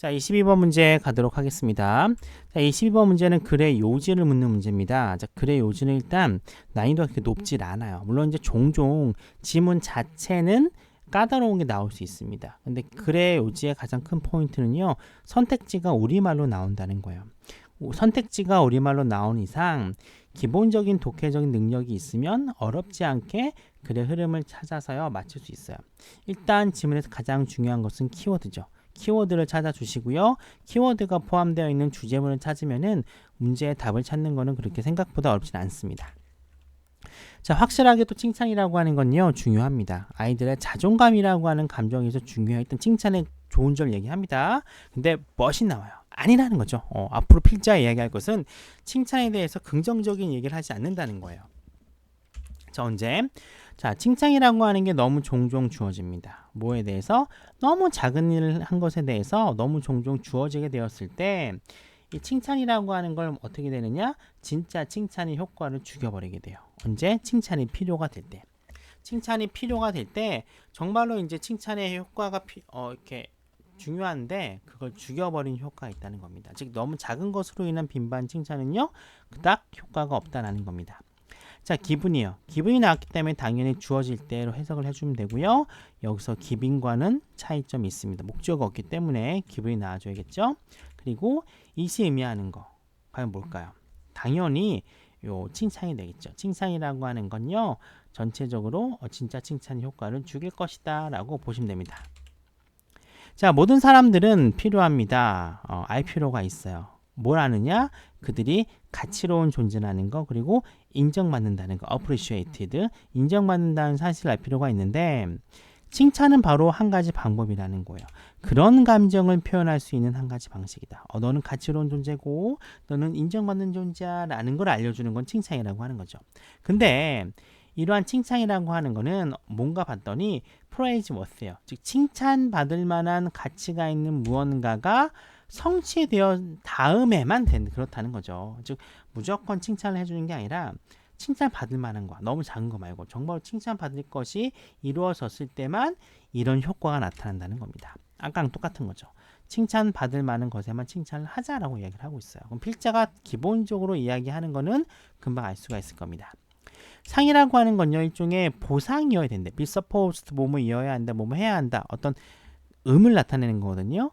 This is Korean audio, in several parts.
자, 22번 문제 가도록 하겠습니다. 자, 22번 문제는 글의 요지를 묻는 문제입니다. 자, 글의 요지는 일단 난이도가 그렇게 높질 않아요. 물론 이제 종종 지문 자체는 까다로운 게 나올 수 있습니다. 근데 글의 요지의 가장 큰 포인트는요, 선택지가 우리말로 나온다는 거예요. 선택지가 우리말로 나온 이상 기본적인 독해적인 능력이 있으면 어렵지 않게 글의 흐름을 찾아서요 맞출 수 있어요. 일단 지문에서 가장 중요한 것은 키워드죠. 키워드를 찾아주시고요. 키워드가 포함되어 있는 주제문을 찾으면은 문제의 답을 찾는 거는 그렇게 생각보다 어렵진 않습니다. 자, 확실하게 또 칭찬이라고 하는 건요 중요합니다. 아이들의 자존감이라고 하는 감정에서 중요해요. 일단 칭찬의 좋은 점 얘기합니다. 근데 멋이 나와요. 아니라는 거죠. 앞으로 필자에 이야기할 것은 칭찬에 대해서 긍정적인 얘기를 하지 않는다는 거예요. 자, 언제? 자, 칭찬이라고 하는 게 너무 종종 주어집니다. 뭐에 대해서? 너무 작은 일을 한 것에 대해서 너무 종종 주어지게 되었을 때 이 칭찬이라고 하는 걸 어떻게 되느냐? 진짜 칭찬의 효과를 죽여버리게 돼요. 언제? 칭찬이 필요가 될 때. 칭찬이 필요가 될 때 정말로 이제 칭찬의 효과가 이렇게 중요한데 그걸 죽여버린 효과가 있다는 겁니다. 즉 너무 작은 것으로 인한 빈반 칭찬은요 그닥 효과가 없다는 겁니다. 자, 기분이요. 기분이 나왔기 때문에 당연히 주어질 대로 해석을 해주면 되고요. 여기서 기빈과는 차이점이 있습니다. 목적어가 없기 때문에 기분이 나와줘야겠죠. 그리고 이시 의미하는 거 과연 뭘까요? 당연히 요 칭찬이 되겠죠. 칭찬이라고 하는 건요 전체적으로 진짜 칭찬 효과를 죽일 것이다 라고 보시면 됩니다. 자, 모든 사람들은 필요합니다. 알 필요가 있어요. 뭘 아느냐? 그들이 가치로운 존재라는 거, 그리고 인정받는다는 거, appreciated, 인정받는다는 사실을 알 필요가 있는데 칭찬은 바로 한 가지 방법이라는 거예요. 그런 감정을 표현할 수 있는 한 가지 방식이다. 너는 가치로운 존재고 너는 인정받는 존재라는 걸 알려주는 건 칭찬이라고 하는 거죠. 근데 이러한 칭찬이라고 하는 거는 뭔가 봤더니 praiseworthy예요. 즉 칭찬받을 만한 가치가 있는 무언가가 성취되어 다음에만 그렇다는 거죠. 즉 무조건 칭찬을 해주는 게 아니라 칭찬받을 만한 거, 너무 작은 거 말고 정말 칭찬받을 것이 이루어졌을 때만 이런 효과가 나타난다는 겁니다. 아까랑 똑같은 거죠. 칭찬받을 만한 것에만 칭찬을 하자라고 이야기를 하고 있어요. 그럼 필자가 기본적으로 이야기하는 거는 금방 알 수가 있을 겁니다. 상이라고 하는 건요 일종의 보상이어야 된대. be supposed 뭐뭐 이어야 한다, 뭐뭐 해야 한다. 어떤 의무를 나타내는 거거든요.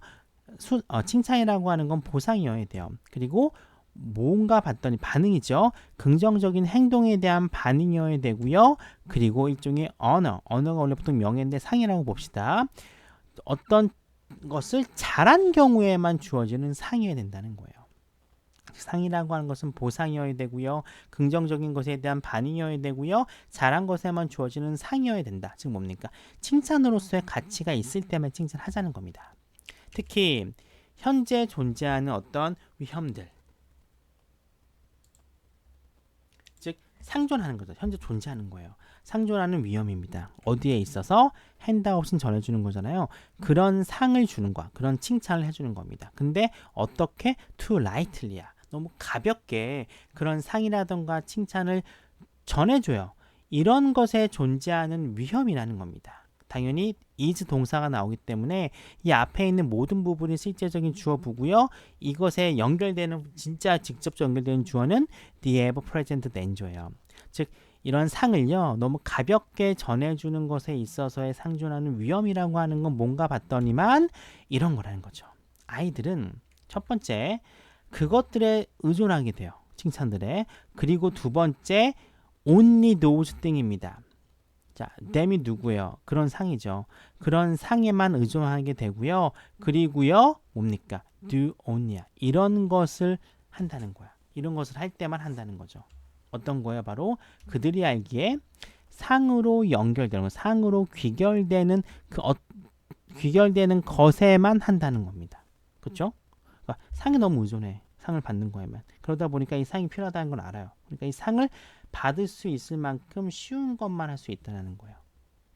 칭찬이라고 하는 건 보상이어야 돼요. 그리고 뭔가 봤더니 반응이죠. 긍정적인 행동에 대한 반응이어야 되고요. 그리고 일종의 언어가 원래 보통 명예인데 상이라고 봅시다. 어떤 것을 잘한 경우에만 주어지는 상이어야 된다는 거예요. 상이라고 하는 것은 보상이어야 되고요. 긍정적인 것에 대한 반응이어야 되고요. 잘한 것에만 주어지는 상이어야 된다. 즉 뭡니까? 칭찬으로서의 가치가 있을 때만 칭찬하자는 겁니다. 특히 현재 존재하는 어떤 위험들, 즉 상존하는 거죠. 현재 존재하는 거예요. 상존하는 위험입니다. 어디에 있어서 핸드아웃은 전해주는 거잖아요. 그런 상을 주는 거야. 그런 칭찬을 해주는 겁니다. 근데 어떻게? too lightly야. 너무 가볍게 그런 상이라던가 칭찬을 전해줘요. 이런 것에 존재하는 위험이라는 겁니다. 당연히 is 동사가 나오기 때문에 이 앞에 있는 모든 부분이 실제적인 주어부고요. 이것에 연결되는 진짜 직접 연결되는 주어는 the ever present danger예요. 즉 이런 상을요 너무 가볍게 전해주는 것에 있어서의 상존하는 위험이라고 하는 건 뭔가 봤더니만 이런 거라는 거죠. 아이들은 첫 번째 그것들에 의존하게 돼요. 칭찬들에. 그리고 두 번째 only those thing입니다. 자, them이 누구예요? 그런 상이죠. 그런 상에만 의존하게 되고요. 그리고요, 뭡니까? do only야. 이런 것을 한다는 거야. 이런 것을 할 때만 한다는 거죠. 어떤 거예요? 바로 그들이 알기에 상으로 연결되는 거, 상으로 귀결되는 귀결되는 것에만 한다는 겁니다. 그렇죠? 그러니까 상에 너무 의존해. 상을 받는 거에만. 그러다 보니까 이 상이 필요하다는 걸 알아요. 그러니까 이 상을 받을 수 있을 만큼 쉬운 것만 할 수 있다는 거예요.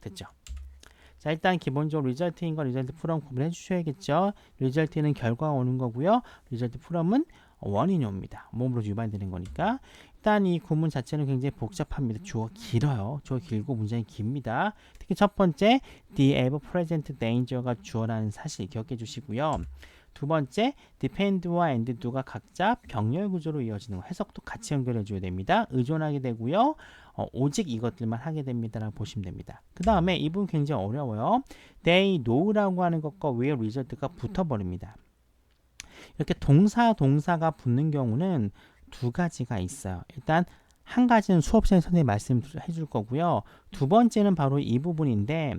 됐죠? 자, 일단 기본적으로 리절트인과 리절트 프롬 구분해 주셔야겠죠. 리절트는 결과가 오는 거고요. 리절트 프롬은 원인이 옵니다. 몸으로 유발되는 거니까. 일단 이 구문 자체는 굉장히 복잡합니다. 주어가 길어요. 주어 길고 문장이 깁니다. 특히 첫 번째 the ever present danger가 주어라는 사실 기억해 주시고요. 두 번째 depend와 and do가 각자 병렬 구조로 이어지는 거 해석도 같이 연결해 줘야 됩니다. 의존하게 되고요. 오직 이것들만 하게 됩니다라고 보시면 됩니다. 그 다음에 이 부분 굉장히 어려워요. they know라고 하는 것과 will result가 붙어버립니다. 이렇게 동사가 붙는 경우는 두 가지가 있어요. 일단 한 가지는 수업 시간에 선생님이 말씀해 줄 거고요. 두 번째는 바로 이 부분인데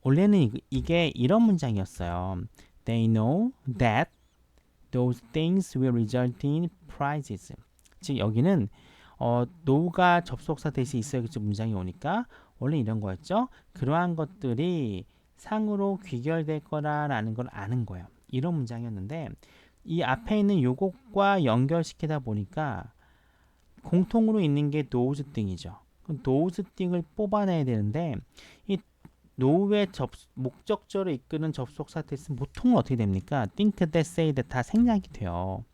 원래는 이게 이런 문장이었어요. They know that those things will result in prizes. 즉 여기는 know가 접속사 대신 있어야겠죠. 문장이 오니까 원래 이런 거였죠. 그러한 것들이 상으로 귀결될 거라는 걸 아는 거예요. 이런 문장이었는데 이 앞에 있는 요것과 연결시키다 보니까 공통으로 있는 게 those thing이죠. 그럼 those thing을 뽑아내야 되는데 이 know의 목적절을 이끄는 접속사 뜻은 보통 어떻게 됩니까? think, that, say, that 다 생략이 돼요.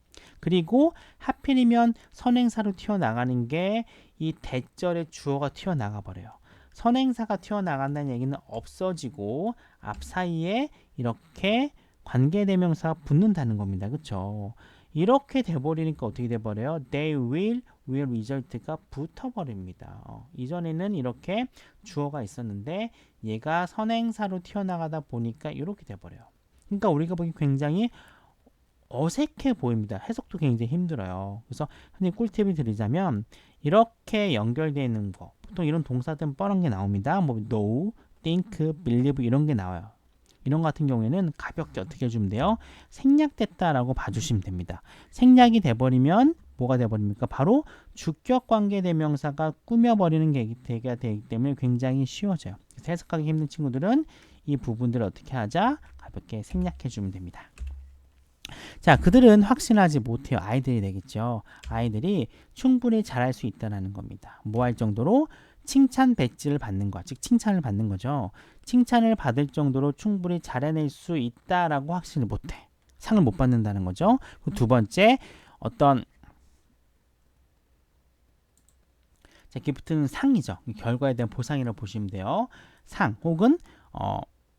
그리고 하필이면 선행사로 튀어나가는 게 이 대절의 주어가 튀어나가 버려요. 선행사가 튀어나간다는 얘기는 없어지고 앞 사이에 이렇게 관계대명사가 붙는다는 겁니다. 그렇죠? 이렇게 돼버리니까 어떻게 돼버려요? They will result가 붙어버립니다. 이전에는 이렇게 주어가 있었는데 얘가 선행사로 튀어나가다 보니까 이렇게 돼버려요. 그러니까 우리가 보기 굉장히 어색해 보입니다. 해석도 굉장히 힘들어요. 그래서 흔히 꿀팁을 드리자면 이렇게 연결되어 있는 거 보통 이런 동사들은 뻔한 게 나옵니다. 뭐 know, think, believe 이런 게 나와요. 이런 같은 경우에는 가볍게 어떻게 해주면 돼요? 생략됐다라고 봐주시면 됩니다. 생략이 돼버리면 뭐가 돼버립니까? 바로 주격 관계대명사가 꾸며버리는 게 되기 때문에 굉장히 쉬워져요. 그래서 해석하기 힘든 친구들은 이 부분들을 어떻게 하자? 가볍게 생략해주면 됩니다. 자, 그들은 확신하지 못해요. 아이들이 되겠죠. 아이들이 충분히 잘할 수 있다는 겁니다. 뭐 할 정도로? 칭찬 배지를 받는 것, 즉 칭찬을 받는 거죠. 칭찬을 받을 정도로 충분히 잘해낼 수 있다라고 확신을 못해. 상을 못 받는다는 거죠. 두 번째, 어떤 자, 기프트는 상이죠. 결과에 대한 보상이라고 보시면 돼요. 상 혹은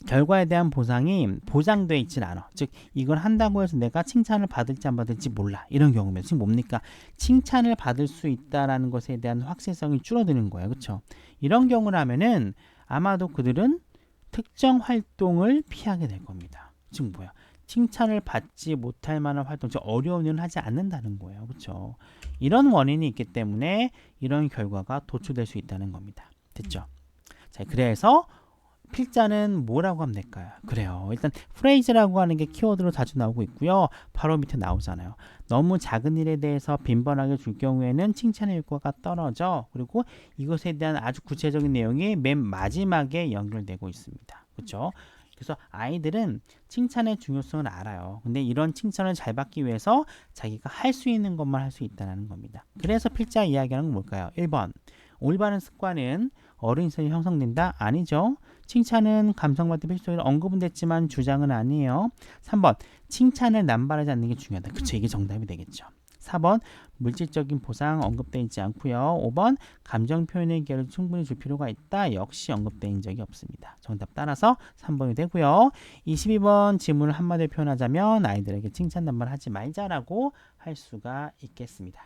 결과에 대한 보상이 보장되어 있진 않아. 즉 이걸 한다고 해서 내가 칭찬을 받을지 안 받을지 몰라. 이런 경우면 지금 뭡니까? 칭찬을 받을 수 있다라는 것에 대한 확실성이 줄어드는 거예요. 그렇죠? 이런 경우라면은 아마도 그들은 특정 활동을 피하게 될 겁니다. 즉 뭐야? 칭찬을 받지 못할 만한 활동, 즉 어려운 일은 하지 않는다는 거예요. 그렇죠? 이런 원인이 있기 때문에 이런 결과가 도출될 수 있다는 겁니다. 됐죠? 자, 그래서 필자는 뭐라고 하면 될까요? 그래요. 일단 프레이즈라고 하는 게 키워드로 자주 나오고 있고요. 바로 밑에 나오잖아요. 너무 작은 일에 대해서 빈번하게 줄 경우에는 칭찬의 효과가 떨어져. 그리고 이것에 대한 아주 구체적인 내용이 맨 마지막에 연결되고 있습니다. 그렇죠? 그래서 아이들은 칭찬의 중요성을 알아요. 근데 이런 칭찬을 잘 받기 위해서 자기가 할 수 있는 것만 할 수 있다는 겁니다. 그래서 필자 이야기하는 건 뭘까요? 1번. 올바른 습관은 어른이 형성된다? 아니죠. 칭찬은 감성받을 필수적으로 언급은 됐지만 주장은 아니에요. 3번. 칭찬을 남발하지 않는 게 중요하다. 그쵸, 이게 정답이 되겠죠. 4번. 물질적인 보상 언급되어 있지 않고요. 5번. 감정 표현의 기회를 충분히 줄 필요가 있다. 역시 언급된 적이 없습니다. 정답 따라서 3번이 되고요. 22번 질문을 한마디로 표현하자면 아이들에게 칭찬 남발하지 말자라고 할 수가 있겠습니다.